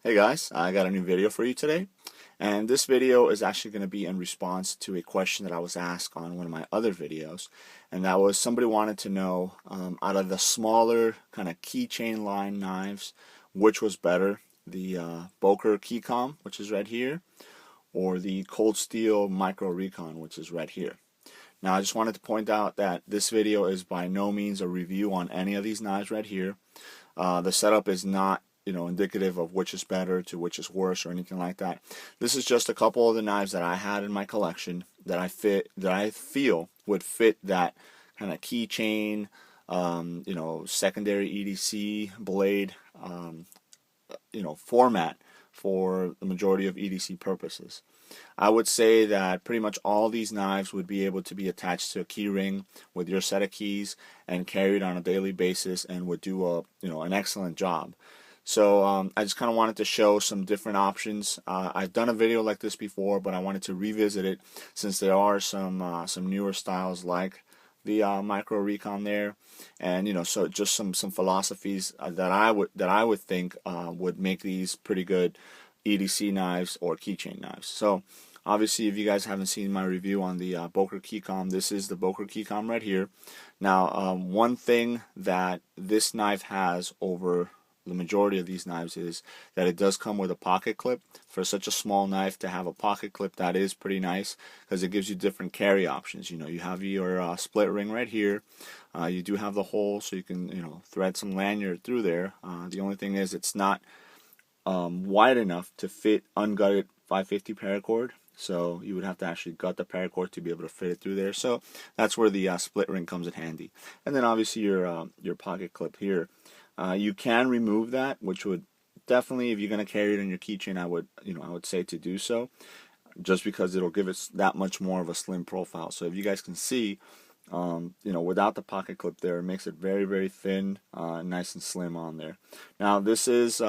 Hey guys, I got a new video for you today, and this video is actually going to be in response to a question that I was asked on one of my other videos, and that was somebody wanted to know out of the smaller kind of keychain line knives, which was better, the Boker Keycom, which is right here, or the Cold Steel Micro Recon, which is right here. Now I just wanted to point out that this video is by no means a review on any of these knives right here. The setup is not indicative of which is better to which is worse or anything like that. This is just a couple of the knives that I had in my collection that I feel would fit that kind of keychain, secondary EDC blade, format for the majority of EDC purposes. I would say that pretty much all these knives would be able to be attached to a key ring with your set of keys and carried on a daily basis and would do an excellent job. So I just kind of wanted to show some different options. I've done a video like this before, but I wanted to revisit it since there are some newer styles like the Micro Recon there, and so just some philosophies that I would think would make these pretty good EDC knives or keychain knives. So obviously, if you guys haven't seen my review on the Boker Keycom, this is the Boker Keycom right here. Now, one thing that this knife has over the majority of these knives is that it does come with a pocket clip. For such a small knife to have a pocket clip, that is pretty nice because it gives you different carry options. You have your split ring right here. You do have the hole so you can thread some lanyard through there. The only thing is it's not wide enough to fit ungutted 550 paracord. So you would have to actually gut the paracord to be able to fit it through there. So that's where the split ring comes in handy. And then obviously your pocket clip here. You can remove that, which would definitely, if you're going to carry it in your keychain, I would say to do so, just because it'll give it that much more of a slim profile. So if you guys can see, without the pocket clip there, it makes it very, very thin, nice and slim on there. Now this is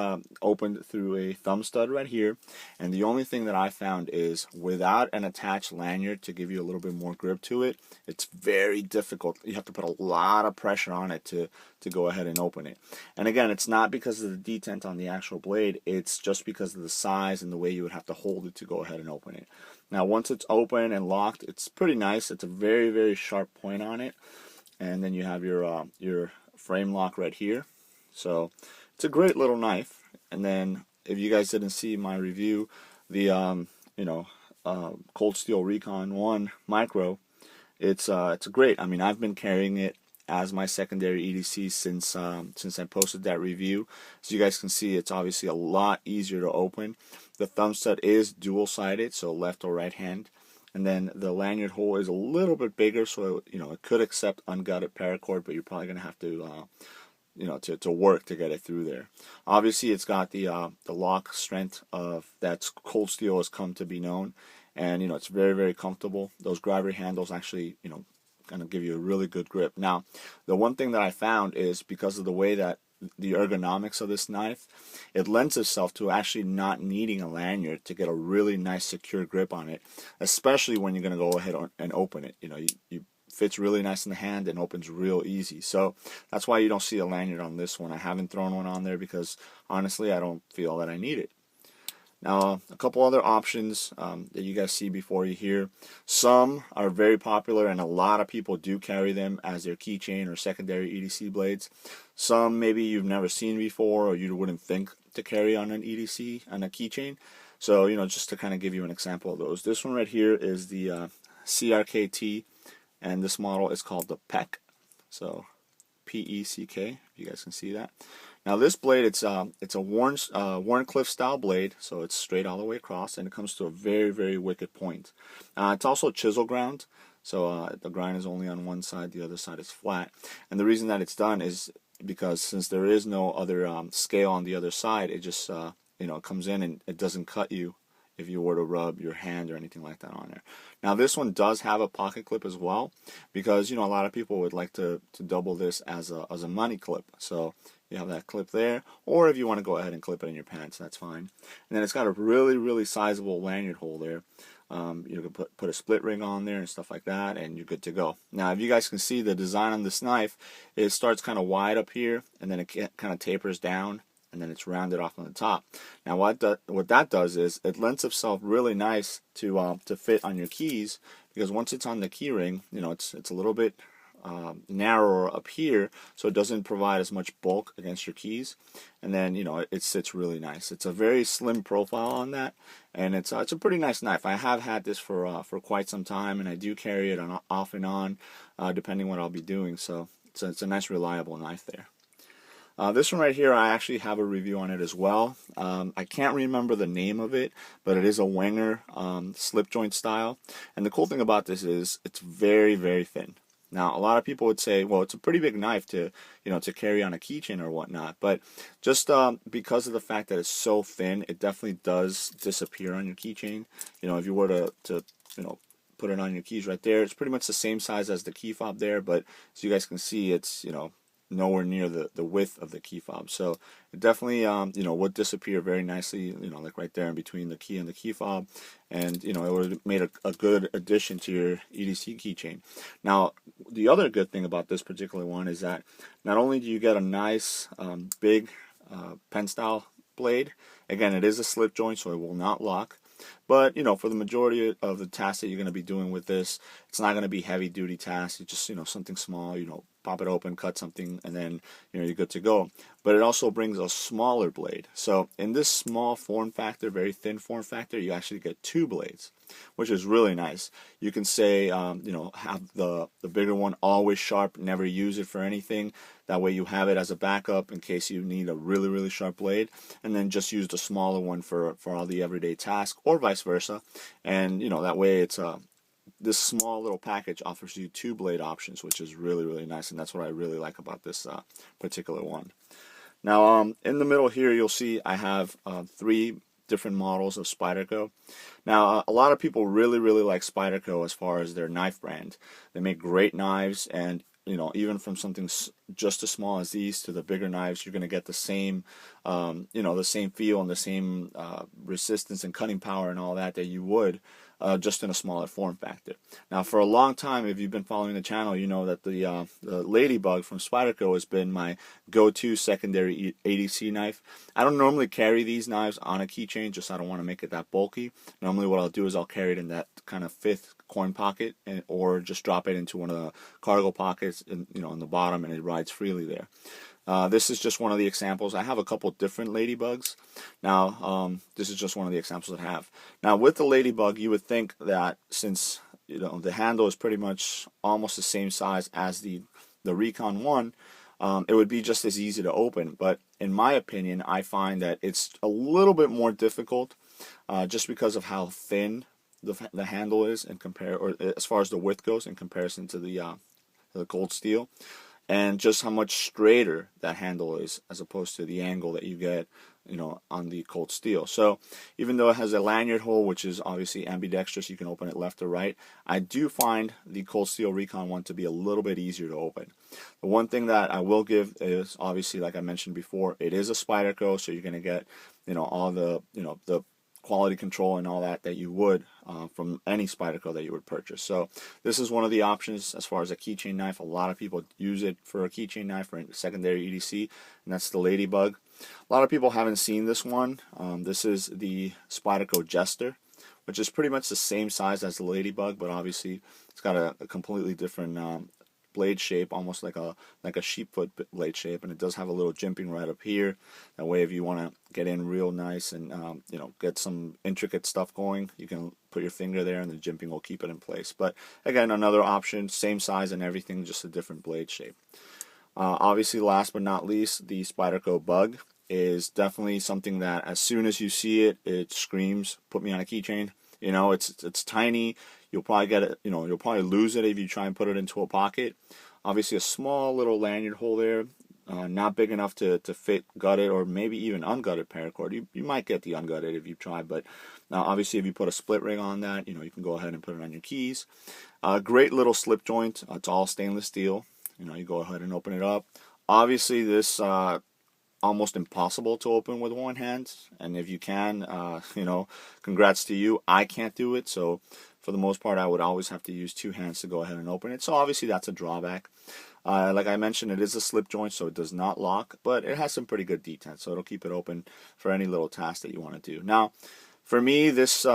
opened through a thumb stud right here, and the only thing that I found is without an attached lanyard to give you a little bit more grip to it, it's very difficult. You have to put a lot of pressure on it to go ahead and open it. And again, it's not because of the detent on the actual blade, it's just because of the size and the way you would have to hold it to go ahead and open it. Now once it's open and locked, it's pretty nice. It's a very, very sharp point on it, and then you have your frame lock right here. So it's a great little knife. And then if you guys didn't see my review, the Cold Steel Recon 1 Micro, it's great. I mean, I've been carrying it as my secondary EDC since I posted that review. As you guys can see, it's obviously a lot easier to open. The thumb stud is dual-sided, so left or right hand, and then the lanyard hole is a little bit bigger, so it could accept ungutted paracord, but you're probably going to have to to work to get it through there. Obviously, it's got the lock strength of that Cold Steel has come to be known, and it's very, very comfortable. Those grabber handles actually going to give you a really good grip. Now, the one thing that I found is because of the way that the ergonomics of this knife, it lends itself to actually not needing a lanyard to get a really nice secure grip on it, especially when you're going to go ahead and open it. You fits really nice in the hand and opens real easy. So that's why you don't see a lanyard on this one. I haven't thrown one on there because honestly I don't feel that I need it. Now, a couple other options that you guys see before you here. Some are very popular and a lot of people do carry them as their keychain or secondary EDC blades. Some maybe you've never seen before or you wouldn't think to carry on an EDC, on a keychain. So, just to kind of give you an example of those. This one right here is the CRKT, and this model is called the PECK. So, P-E-C-K, if you guys can see that. Now this blade, it's a Warncliffe style blade, so it's straight all the way across, and it comes to a very, very wicked point. It's also chisel ground, so the grind is only on one side, the other side is flat. And the reason that it's done is because since there is no other scale on the other side, it just it comes in and it doesn't cut you if you were to rub your hand or anything like that on there. Now this one does have a pocket clip as well, because a lot of people would like to double this as a money clip. So you have that clip there, or if you want to go ahead and clip it in your pants, that's fine. And then it's got a really, really sizable lanyard hole there. You can put a split ring on there and stuff like that, and you're good to go. Now, if you guys can see the design on this knife, it starts kind of wide up here, and then it kind of tapers down and then it's rounded off on the top. Now what that does is it lends itself really nice to fit on your keys, because once it's on the key ring, it's a little bit narrower up here, so it doesn't provide as much bulk against your keys, and then it sits really nice. It's a very slim profile on that, and it's a pretty nice knife. I have had this for quite some time, and I do carry it on off and on, depending what I'll be doing. So it's a nice reliable knife there. This one right here, I actually have a review on it as well. I can't remember the name of it, but it is a Wenger slip joint style, and the cool thing about this is it's very, very thin. Now, a lot of people would say, well, it's a pretty big knife to carry on a keychain or whatnot, but just because of the fact that it's so thin, it definitely does disappear on your keychain. If you were to put it on your keys right there, it's pretty much the same size as the key fob there, but as you guys can see, it's nowhere near the width of the key fob. So it definitely would disappear very nicely, like right there in between the key and the key fob, and it would have made a good addition to your EDC keychain. Now, the other good thing about this particular one is that not only do you get a nice big pen style blade, again, it is a slip joint, so it will not lock. But for the majority of the tasks that you're going to be doing with this, it's not going to be heavy duty tasks. It's just something small. Pop it open, cut something, and then you're good to go. But it also brings a smaller blade. So in this small form factor, very thin form factor, you actually get two blades, which is really nice. You can say have the bigger one always sharp, never use it for anything. That way you have it as a backup in case you need a really, really sharp blade, and then just use the smaller one for all the everyday tasks, or vice versa. And that way it's this small little package offers you two blade options, which is really, really nice, and that's what I really like about this particular one. Now, in the middle here, you'll see I have 3 different models of Spyderco. Now, a lot of people really, really like Spyderco as far as their knife brand. They make great knives, and even from something just as small as these to the bigger knives, you're going to get the same, the same feel and the same resistance and cutting power and all that you would just in a smaller form factor. Now, for a long time, if you've been following the channel, you know that the Ladybug from Spyderco has been my go-to secondary EDC knife. I don't normally carry these knives on a keychain, just I don't want to make it that bulky. Normally what I'll do is I'll carry it in that kind of 5th coin pocket, or just drop it into one of the cargo pockets in the bottom, and it rides freely there. This is just one of the examples. I have a couple different Ladybugs. Now, this is just one of the examples I have. Now, with the Ladybug, you would think that since the handle is pretty much almost the same size as the Recon 1, it would be just as easy to open. But in my opinion, I find that it's a little bit more difficult, just because of how thin the handle is or as far as the width goes in comparison to the cold steel, and just how much straighter that handle is as opposed to the angle that you get on the cold steel. So even though it has a lanyard hole, which is obviously ambidextrous, you can open it left or right, I do find the cold steel Recon 1 to be a little bit easier to open. The one thing that I will give is, obviously, like I mentioned before, it is a Spyderco, so you're going to get all the the quality control and all that you would from any Spyderco that you would purchase. So this is one of the options as far as a keychain knife. A lot of people use it for a keychain knife for a secondary EDC, and that's the Ladybug. A lot of people haven't seen this one. This is the Spyderco Jester, which is pretty much the same size as the Ladybug, but obviously it's got a completely different blade shape, almost like a sheepfoot blade shape, and it does have a little jimping right up here. That way, if you want to get in real nice and get some intricate stuff going, you can put your finger there, and the jimping will keep it in place. But again, another option, same size and everything, just a different blade shape. Obviously, last but not least, the Spyderco Bug is definitely something that as soon as you see it, it screams, "Put me on a keychain." It's tiny. You'll probably get it. You'll probably lose it if you try and put it into a pocket. Obviously, a small little lanyard hole there, not big enough to fit gutted or maybe even ungutted paracord. You might get the ungutted if you try, but obviously if you put a split ring on that, you can go ahead and put it on your keys. Great little slip joint. It's all stainless steel. You go ahead and open it up. Obviously, this almost impossible to open with one hand, and if you can, congrats to you. I can't do it, so for the most part I would always have to use 2 hands to go ahead and open it, so obviously that's a drawback. Like I mentioned, it is a slip joint, so it does not lock, but it has some pretty good detent, so it'll keep it open for any little task that you want to do. Now, for me, this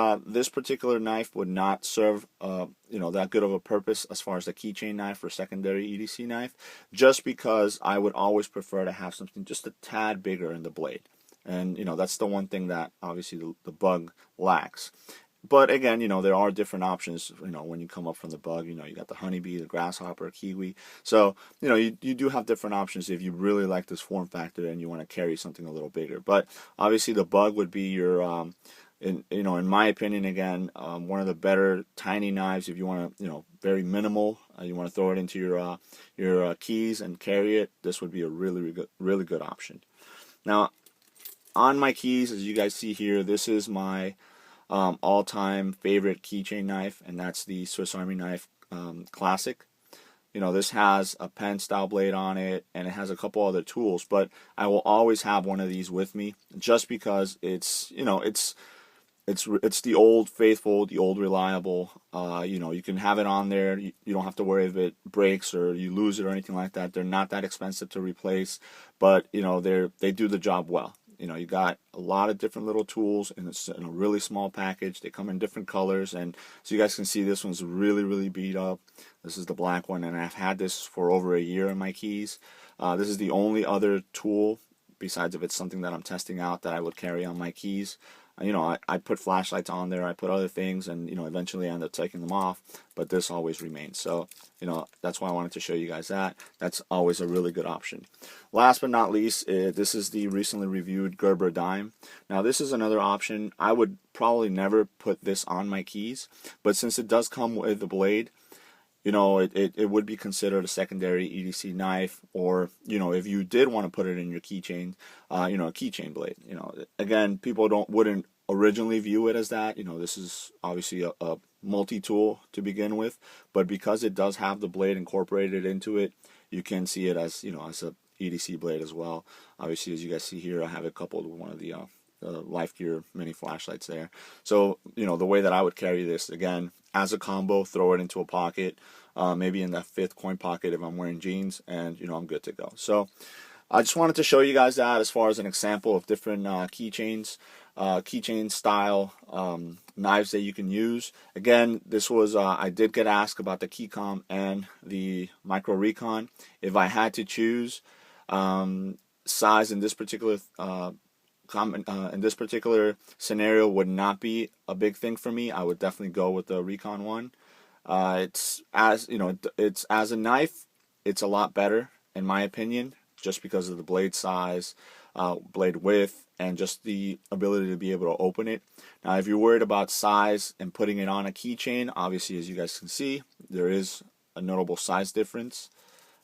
particular knife would not serve that good of a purpose as far as the keychain knife or secondary EDC knife, just because I would always prefer to have something just a tad bigger in the blade, and that's the one thing that obviously the bug lacks. But again, there are different options. When you come up from the bug, you got the honeybee, the grasshopper, kiwi. So you do have different options if you really like this form factor and you want to carry something a little bigger. But obviously, the bug would be your in my opinion, again, one of the better tiny knives if you want to, very minimal. You want to throw it into your keys and carry it. This would be a really good option. Now, on my keys, as you guys see here, this is my all-time favorite keychain knife, and that's the Swiss Army knife Classic. This has a pen style blade on it, and it has a couple other tools, but I will always have one of these with me just because it's the old faithful, the old reliable. You can have it on there. You don't have to worry if it breaks or you lose it or anything like that. They're not that expensive to replace, but they do the job well. You got a lot of different little tools in a really small package. They come in different colors, and so you guys can see this one's really beat up. This is the black one, and I've had this for over a year in my keys. This is the only other tool, besides if it's something that I'm testing out, that I would carry on my keys. I put flashlights on there, I put other things, and eventually I end up taking them off, but this always remains. So that's why I wanted to show you guys that. That's always a really good option. Last but not least, this is the recently reviewed Gerber dime. Now, this is another option. I would probably never put this on my keys, but since it does come with the blade, it would be considered a secondary EDC knife, or if you did want to put it in your keychain, a keychain blade. Again, people wouldn't originally view it as that. This is obviously a multi-tool to begin with, but because it does have the blade incorporated into it, you can see it as as a EDC blade as well. Obviously, as you guys see here, I have it coupled with one of the Life Gear mini flashlights there. So the way that I would carry this, again, as a combo, throw it into a pocket, maybe in that fifth coin pocket if I'm wearing jeans, and I'm good to go. So I just wanted to show you guys that as far as an example of different keychain style knives that you can use. Again, this was I did get asked about the Keycom and the Micro Recon. If I had to choose, size in this particular scenario would not be a big thing for me. I would definitely go with the Recon one. It's as a knife, it's a lot better in my opinion, just because of the blade size, blade width, and just the ability to be able to open it. Now, if you're worried about size and putting it on a keychain, obviously, as you guys can see, there is a notable size difference.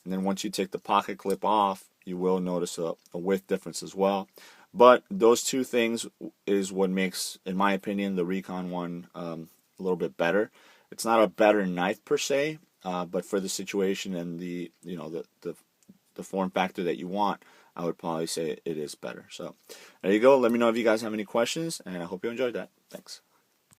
And then once you take the pocket clip off, you will notice a width difference as well. But those two things is what makes, in my opinion, the Recon one a little bit better. It's not a better knife per se, but for the situation and the form factor that you want, I would probably say it is better. So there you go. Let me know if you guys have any questions, and I hope you enjoyed that. Thanks.